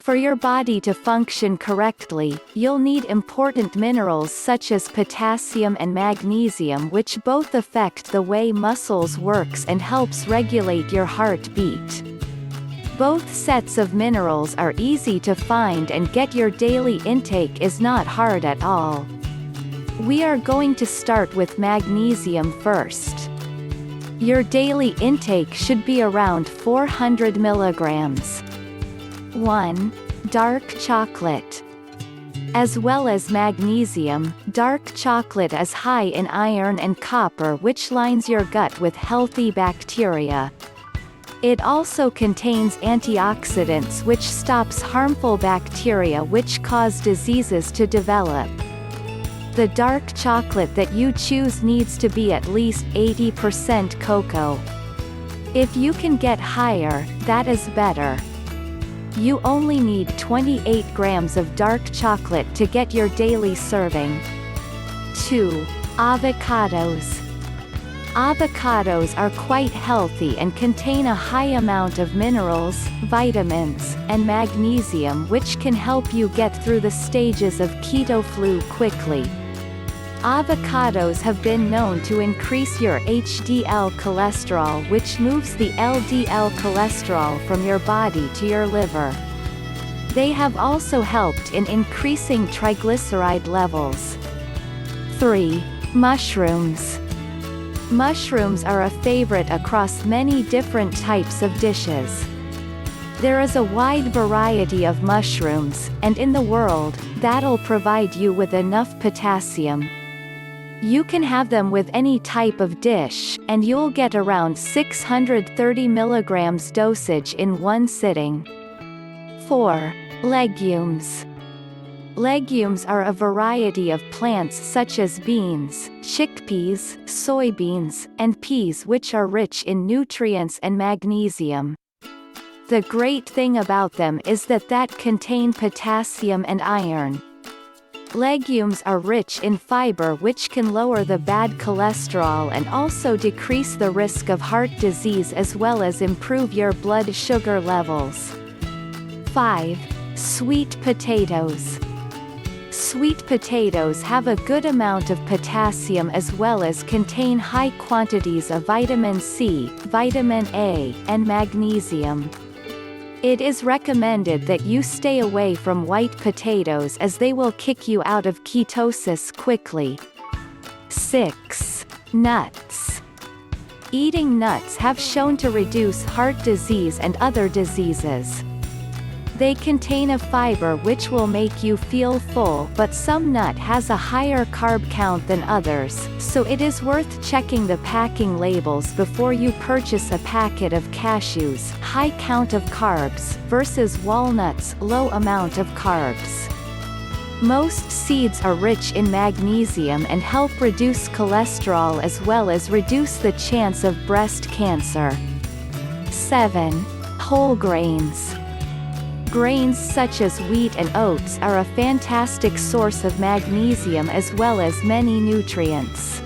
For your body to function correctly, you'll need important minerals such as potassium and magnesium, which both affect the way muscles works and helps regulate your heartbeat. Both sets of minerals are easy to find, and get your daily intake is not hard at all. We are going to start with magnesium first. Your daily intake should be around 400 milligrams. 1. Dark chocolate. As well as magnesium, dark chocolate is high in iron and copper, which lines your gut with healthy bacteria. It also contains antioxidants, which stops harmful bacteria which cause diseases to develop. The dark chocolate that you choose needs to be at least 80% cocoa. If you can get higher, that is better. You only need 28 grams of dark chocolate to get your daily serving. 2. Avocados. Avocados are quite healthy and contain a high amount of minerals, vitamins, and magnesium, which can help you get through the stages of keto flu quickly. Avocados have been known to increase your HDL cholesterol, which moves the LDL cholesterol from your body to your liver. They have also helped in increasing triglyceride levels. 3. Mushrooms. Mushrooms are a favorite across many different types of dishes. There is a wide variety of mushrooms, and in the world, that'll provide you with enough potassium. You can have them with any type of dish, and you'll get around 630 milligrams dosage in one sitting. 4. Legumes. Legumes are a variety of plants such as beans, chickpeas, soybeans, and peas, which are rich in nutrients and magnesium. The great thing about them is that contain potassium and iron. Legumes are rich in fiber, which can lower the bad cholesterol and also decrease the risk of heart disease, as well as improve your blood sugar levels. 5. Sweet potatoes. Sweet potatoes have a good amount of potassium as well as contain high quantities of vitamin C, vitamin A, and magnesium. It is recommended that you stay away from white potatoes as they will kick you out of ketosis quickly. 6. Nuts. Eating nuts have shown to reduce heart disease and other diseases. They contain a fiber which will make you feel full, but some nut has a higher carb count than others, so it is worth checking the packing labels before you purchase a packet of cashews, high count of carbs, versus walnuts, low amount of carbs. Most seeds are rich in magnesium and help reduce cholesterol as well as reduce the chance of breast cancer. 7. Whole grains. Grains such as wheat and oats are a fantastic source of magnesium as well as many nutrients.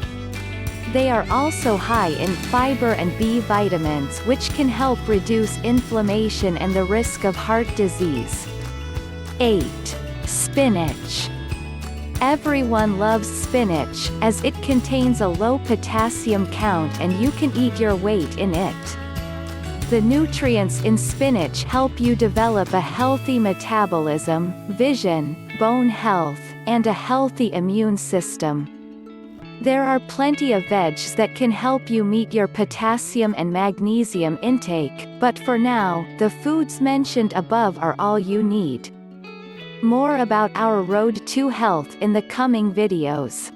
They are also high in fiber and B vitamins, which can help reduce inflammation and the risk of heart disease. 8. Spinach. Everyone loves spinach, as it contains a low potassium count and you can eat your weight in it. The nutrients in spinach help you develop a healthy metabolism, vision, bone health, and a healthy immune system. There are plenty of veggies that can help you meet your potassium and magnesium intake, but for now, the foods mentioned above are all you need. More about our road to health in the coming videos.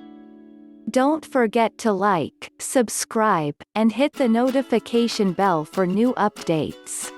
Don't forget to like, subscribe, and hit the notification bell for new updates.